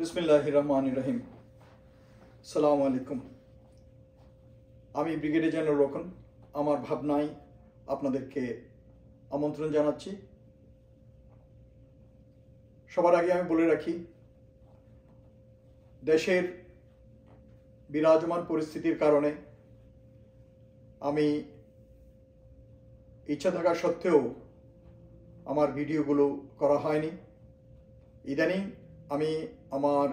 বিসমিল্লাহির রহমানির রহিম। আসসালামু আলাইকুম। আমি ব্রিগেডিয়ার জেনারেল রোকন। আমার ভাবনায় আপনাদেরকে আমন্ত্রণ জানাচ্ছি। সবার আগে আমি বলে রাখি, দেশের বিরাজমান পরিস্থিতির কারণে আমি ইচ্ছা থাকা সত্ত্বেও আমার ভিডিওগুলো করা হয়নি। ইদানিং আমি আমার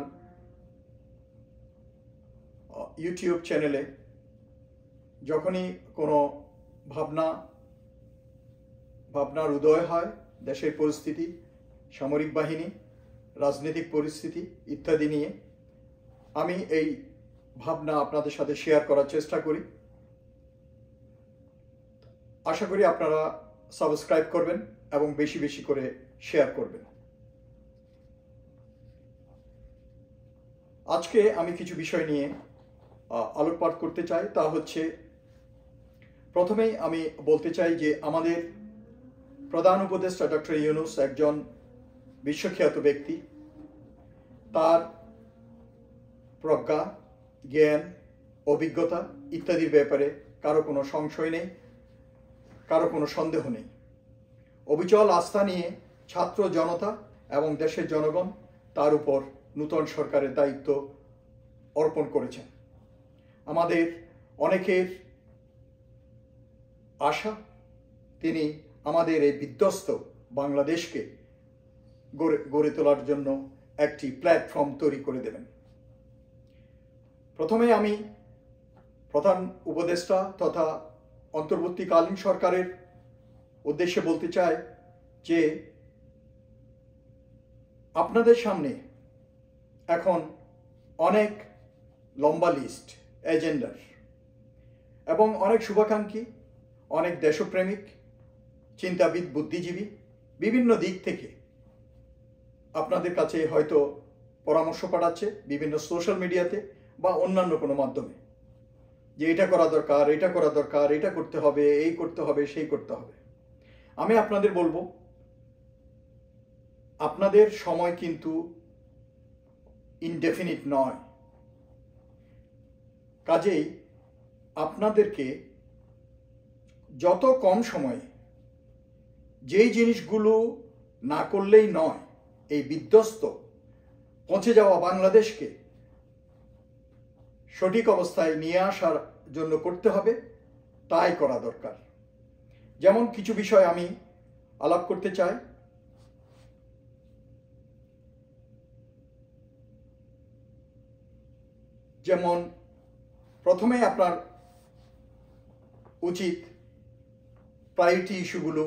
ইউটিউব চ্যানেলে যখনই কোনো ভাবনার উদয় হয়, দেশের পরিস্থিতি, সামরিক বাহিনী, রাজনৈতিক পরিস্থিতি ইত্যাদি নিয়ে, আমি এই ভাবনা আপনাদের সাথে শেয়ার করার চেষ্টা করি। আশা করি আপনারা সাবস্ক্রাইব করবেন এবং বেশি বেশি করে শেয়ার করবেন। আজকে আমি কিছু বিষয় নিয়ে আলোকপাত করতে চাই। তা হচ্ছে, প্রথমেই আমি বলতে চাই যে আমাদের প্রধান উপদেষ্টা ডক্টর ইউনূস একজন বিশ্বখ্যাত ব্যক্তি। তার প্রজ্ঞা, জ্ঞান, অভিজ্ঞতা ইত্যাদির ব্যাপারে কারো কোনো সংশয় নেই, কারো কোনো সন্দেহ নেই। অবিচল আস্থা নিয়ে ছাত্র জনতা এবং দেশের জনগণ তার উপর নূতন সরকারের দায়িত্ব অর্পণ করেছেন। আমাদের অনেকের আশা, তিনি আমাদের এই বিধ্বস্ত বাংলাদেশকে গড়ে তোলার জন্য একটি প্ল্যাটফর্ম তৈরি করে দেবেন। প্রথমে আমি প্রধান উপদেষ্টা তথা অন্তর্বর্তীকালীন সরকারের উদ্দেশ্যে বলতে চাই যে আপনাদের সামনে এখন অনেক লম্বা লিস্ট এজেন্ডার এবং অনেক শুভাকাঙ্ক্ষী, অনেক দেশপ্রেমিক, চিন্তাবিদ, বুদ্ধিজীবী বিভিন্ন দিক থেকে আপনাদের কাছে হয়তো পরামর্শ পাঠাচ্ছে বিভিন্ন সোশ্যাল মিডিয়াতে বা অন্যান্য কোনো মাধ্যমে, যে এটা করা দরকার, এটা করা দরকার, এটা করতে হবে, এই করতে হবে, সেই করতে হবে। আমি আপনাদের বলবো, আপনাদের সময় কিন্তু ইনডেফিনিট নয়। কাজেই আপনাদেরকে যত কম সময়ে যেই জিনিসগুলো না করলেই নয়, এই বিধ্বস্ত পৌঁছে যাওয়া বাংলাদেশকে সঠিক অবস্থায় নিয়ে আসার জন্য করতে হবে, তাই করা দরকার। যেমন কিছু বিষয় আমি আলাপ করতে চাই। যেমন প্রথমে আপনার উচিত প্রায়োরিটি ইস্যুগুলো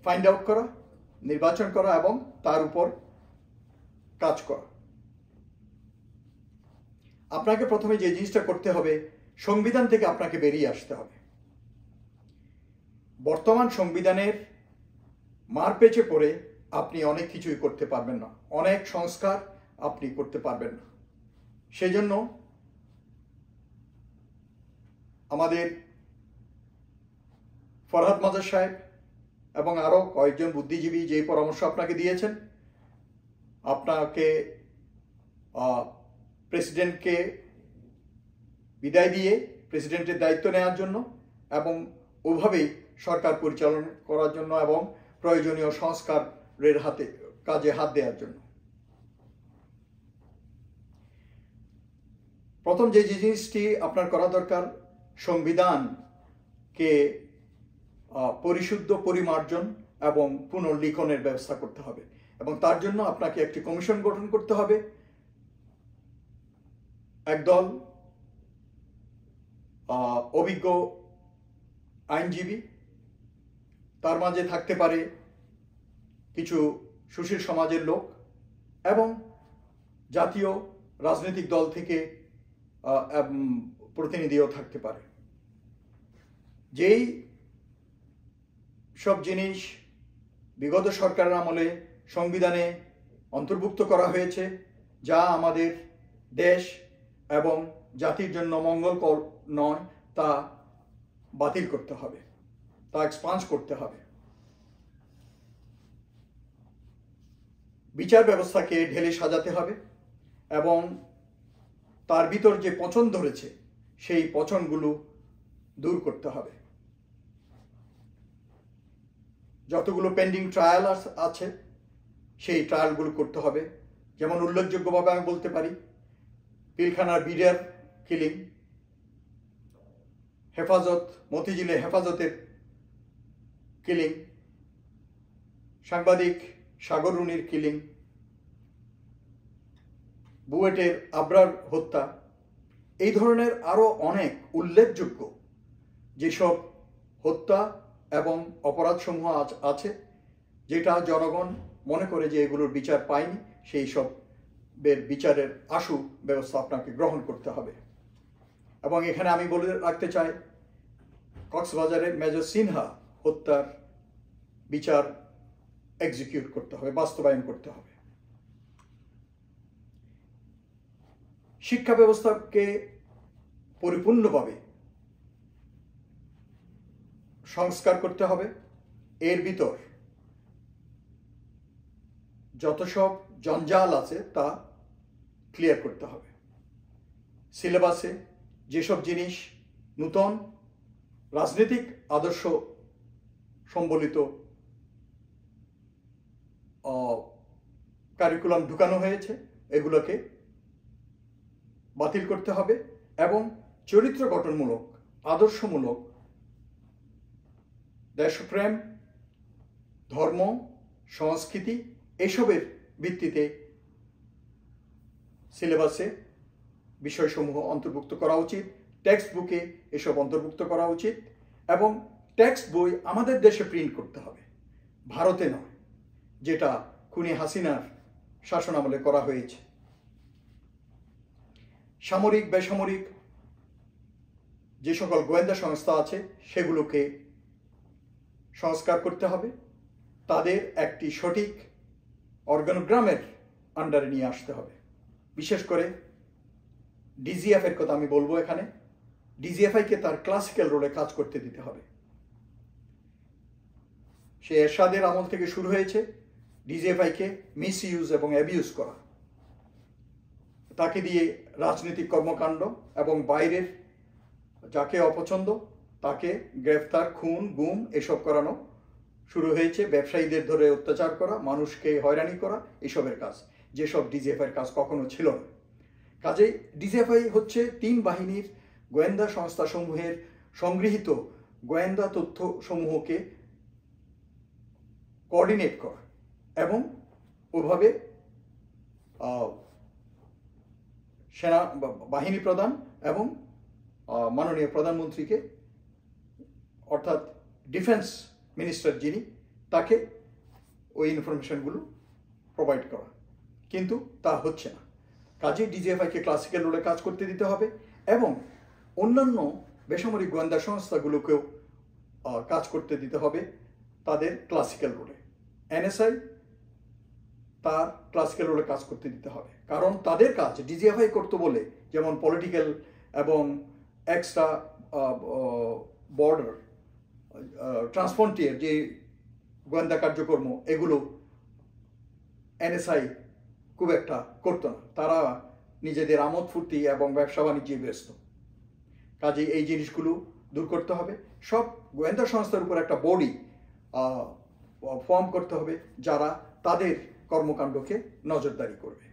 ফাইন্ড আউট করা, নির্বাচন করা এবং তার উপর কাজ করা। আপনাকে প্রথমে যে জিনিসটা করতে হবে, সংবিধান থেকে আপনাকে বেরিয়ে আসতে হবে। বর্তমান সংবিধানের মারপেচে পড়ে আপনি অনেক কিছুই করতে পারবেন না, অনেক সংস্কার আপনি করতে পারবেন না। সেই জন্য আমাদের ফরহাদ মাজার সাহেব এবং আরও কয়েকজন বুদ্ধিজীবী যে পরামর্শ আপনাকে দিয়েছেন, আপনাকে প্রেসিডেন্টকে বিদায় দিয়ে প্রেসিডেন্টের দায়িত্ব নেওয়ার জন্য এবং ওভাবেই সরকার পরিচালনা করার জন্য এবং প্রয়োজনীয় সংস্কারের কাজে হাত দেওয়ার জন্য। প্রথম যে জিনিসটি আপনার করা দরকার, সংবিধানকে পরিশুদ্ধ, পরিমার্জন এবং পুনর্লিখনের ব্যবস্থা করতে হবে এবং তার জন্য আপনাকে একটি কমিশন গঠন করতে হবে। একদল অভিজ্ঞ আইনজীবী, তার মাঝে থাকতে পারে কিছু সুশীল সমাজের লোক এবং জাতীয় রাজনৈতিক দল থেকে প্রতিনিধিও থাকতে পারে। যেই সব জিনিস বিগত সরকারের আমলে সংবিধানে অন্তর্ভুক্ত করা হয়েছে, যা আমাদের দেশ এবং জাতির জন্য মঙ্গলকর নয়, তা বাতিল করতে হবে, তা এক্সপান্স করতে হবে। বিচার ব্যবস্থাকে ঢেলে সাজাতে হবে এবং তার ভিতর যে পচন ধরেছে সেই পচনগুলো দূর করতে হবে। যতগুলো পেন্ডিং ট্রায়াল আছে সেই ট্রায়ালগুলো করতে হবে। যেমন উল্লেখযোগ্যভাবে আমি বলতে পারি পিলখানার বিডিআর কিলিং, হেফাজত মতিঝিলে হেফাজতের কিলিং, সাংবাদিক সাগর রুনির কিলিং, বুয়েটের আবরার হত্যা, এই ধরনের আরও অনেক উল্লেখযোগ্য যেসব হত্যা এবং অপরাধসমূহ আছে যেটা জনগণ মনে করে যে এগুলোর বিচার পায়নি, সেই সবের বিচারের আশু ব্যবস্থা আপনাকে গ্রহণ করতে হবে। এবং এখানে আমি বলে রাখতে চাই কক্সবাজারে মেজর সিনহা হত্যার বিচার এক্সিকিউট করতে হবে, বাস্তবায়ন করতে হবে। শিক্ষা ব্যবস্থাকে পরিপূর্ণভাবে সংস্কার করতে হবে। এর ভিতর যত সব জঞ্জাল আছে তা ক্লিয়ার করতে হবে। সিলেবাসে যেসব জিনিস নূতন রাজনৈতিক আদর্শ সম্বলিত কারিকুলাম ঢুকানো হয়েছে এগুলোকে বাতিল করতে হবে এবং চরিত্র গঠনমূলক, আদর্শমূলক, দেশপ্রেম, ধর্ম, সংস্কৃতি এসবের ভিত্তিতে সিলেবাসে বিষয়সমূহ অন্তর্ভুক্ত করা উচিত। টেক্সট বুকে এসব অন্তর্ভুক্ত করা উচিত এবং টেক্সট বই আমাদের দেশে প্রিন্ট করতে হবে, ভারতে নয়, যেটা খুনি হাসিনার শাসনামলে করা হয়েছে। সামরিক বেসামরিক যে সকল গোয়েন্দা সংস্থা আছে সেগুলোকে সংস্কার করতে হবে, তাদের একটি সঠিক অর্গানোগ্রামের আন্ডারে নিয়ে আসতে হবে। বিশেষ করে ডিজিএফ এর কথা আমি বলবো এখানে। ডিজিএফআইকে তার ক্লাসিক্যাল রোলে কাজ করতে দিতে হবে। সে এরশাদের আমল থেকে শুরু হয়েছে ডিজিএফআইকে মিস ইউজ এবং অ্যাবিউজ করা, তাকে দিয়ে রাজনৈতিক কর্মকাণ্ড এবং বাইরের যাকে অপছন্দ তাকে গ্রেফতার, খুন, গুম এসব করানো শুরু হয়েছে। ব্যবসায়ীদের ধরে অত্যাচার করা, মানুষকে হয়রানি করা, এসবের কাজ, যেসব ডিজিএফআইয়ের কাজ কখনো ছিল না। কাজেই ডিজিএফআই হচ্ছে 3 বাহিনীর গোয়েন্দা সংস্থাসমূহের সংগৃহীত গোয়েন্দা তথ্যসমূহকে কোঅর্ডিনেট করা এবং ওভাবে সেনা বাহিনী প্রধান এবং মাননীয় প্রধানমন্ত্রীকে, অর্থাৎ ডিফেন্স মিনিস্টার যিনি, তাকে ওই ইনফরমেশনগুলো প্রোভাইড করা, কিন্তু তা হচ্ছে না। কাজেই ডিজিএফআইকে ক্লাসিক্যাল রোলে কাজ করতে দিতে হবে এবং অন্যান্য বেসামরিক গোয়েন্দা সংস্থাগুলোকেও কাজ করতে দিতে হবে তাদের ক্লাসিক্যাল রোলে। এনএসআই তার ক্লাসিক্যাল রোলে কাজ করতে দিতে হবে, কারণ তাদের কাজ ডিজিএফআই করতে বলে, যেমন পলিটিক্যাল এবং এক্সট্রা বর্ডার ট্রান্সফ্রন্টিয়ার যে গোয়েন্দা কার্যক্রম, এগুলো এনএসআই খুব একটা করতো না। তারা নিজেদের আমোদ ফুর্তি এবং ব্যবসা বাণিজ্যে ব্যস্ত। কাজে এই জিনিসগুলো দূর করতে হবে। সব গোয়েন্দা সংস্থার উপর একটা বডি ফর্ম করতে হবে যারা তাদের কর্মকাণ্ডকে নজরদারি করবে।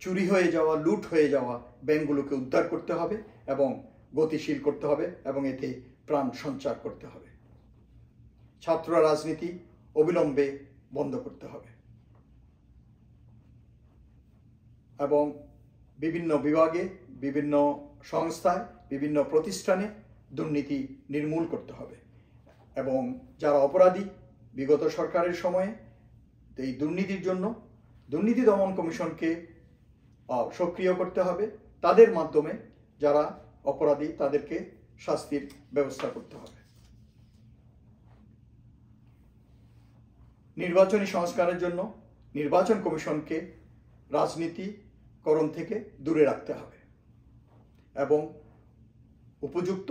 চুরি হয়ে যাওয়া, লুট হয়ে যাওয়া ব্যাংকগুলোকে উদ্ধার করতে হবে এবং গতিশীল করতে হবে এবং এতে প্রাণ সঞ্চার করতে হবে। ছাত্র রাজনীতি অবিলম্বে বন্ধ করতে হবে এবং বিভিন্ন বিভাগে, বিভিন্ন সংস্থায়, বিভিন্ন প্রতিষ্ঠানে দুর্নীতি নির্মূল করতে হবে এবং যারা অপরাধী বিগত সরকারের সময়ে এই দুর্নীতির জন্য দুর্নীতি দমন কমিশনকে সক্রিয় করতে হবে। তাদের মাধ্যমে যারা অপরাধী তাদেরকে শাস্তির ব্যবস্থা করতে হবে। নির্বাচনী সংস্কারের জন্য নির্বাচন কমিশনকে রাজনীতিকরণ থেকে দূরে রাখতে হবে এবং উপযুক্ত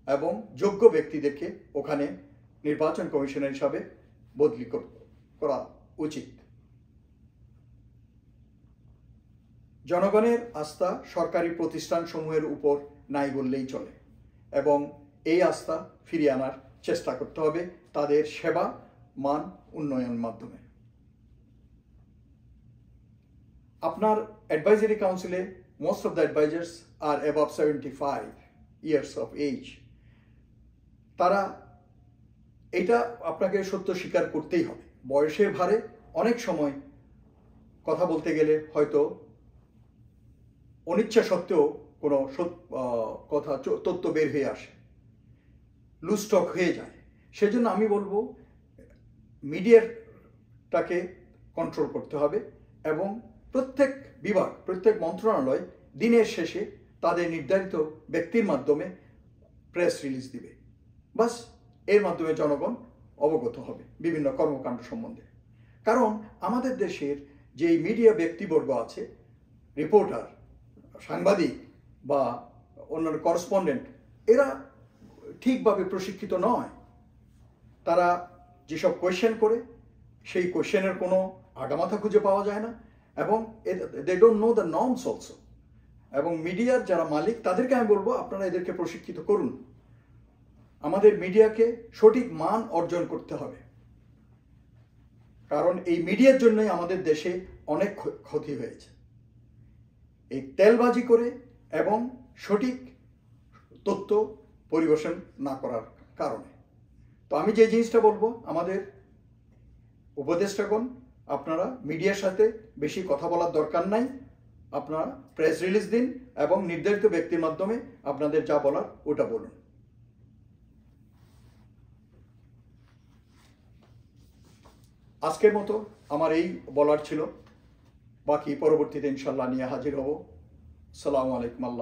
এবং যোগ্য ব্যক্তিদেরকে ওখানে নির্বাচন কমিশনার হিসাবে বদলি করা উচিত। জনগণের আস্থা সরকারি প্রতিষ্ঠানসমূহের উপর নাই বললেই চলে এবং এই আস্থা ফিরিয়ে আনার চেষ্টা করতে হবে তাদের সেবা মান উন্নয়নের মাধ্যমে। আপনার অ্যাডভাইজারি কাউন্সিলে মোস্ট অফ দ্য অ্যাডভাইজার্স আর অ্যাবভ 75 ইয়ার্স অফ এজ। তারা এটা আপনাকে সত্য স্বীকার করতেই হবে, বয়সের ভারে অনেক সময় কথা বলতে গেলে হয়তো অনিচ্ছা সত্ত্বেও কোনো কথা তথ্য বের হয়ে আসে, লুজ টক হয়ে যায়। সেজন্য আমি বলবো মিডিয়াটাকে কন্ট্রোল করতে হবে এবং প্রত্যেক বিভাগ, প্রত্যেক মন্ত্রণালয় দিনের শেষে তাদের নির্ধারিত ব্যক্তির মাধ্যমে প্রেস রিলিজ দিবে। বাস এর মাধ্যমে জনগণ অবগত হবে বিভিন্ন কর্মকাণ্ড সম্বন্ধে। কারণ আমাদের দেশের যেই মিডিয়া ব্যক্তিবর্গ আছে, রিপোর্টার, সাংবাদিক বা অন্যান্য করসপন্ডেন্ট, এরা ঠিকভাবে প্রশিক্ষিত নয়। তারা যেসব কোয়েশ্চেন করে সেই কোয়েশ্চেনের কোনো আগামাথা খুঁজে পাওয়া যায় না এবং they don't know the norms also. এবং মিডিয়ার যারা মালিক তাদেরকে আমি বলবো আপনারা এদেরকে প্রশিক্ষিত করুন। আমাদের মিডিয়াকে সঠিক মান অর্জন করতে হবে, কারণ এই মিডিয়ার জন্যই আমাদের দেশে অনেক ক্ষতি হয়েছে, এই তেলবাজি করে এবং সঠিক তথ্য পরিবেশন না করার কারণে। তো আমি যে জিনিসটা বলবো, আমাদের উপদেষ্টাগণ আপনারা মিডিয়ার সাথে বেশি কথা বলার দরকার নাই, আপনারা প্রেস রিলিজ দিন এবং নির্ধারিত ব্যক্তির মাধ্যমে আপনাদের যা বলার ওটা বলুন। আজকের মতো আমার এই বলার ছিল, বাকি পরবর্তীতে ইনশাল্লাহ নিয়ে হাজির হব। আসসালামু আলাইকুম। আল্লাহ।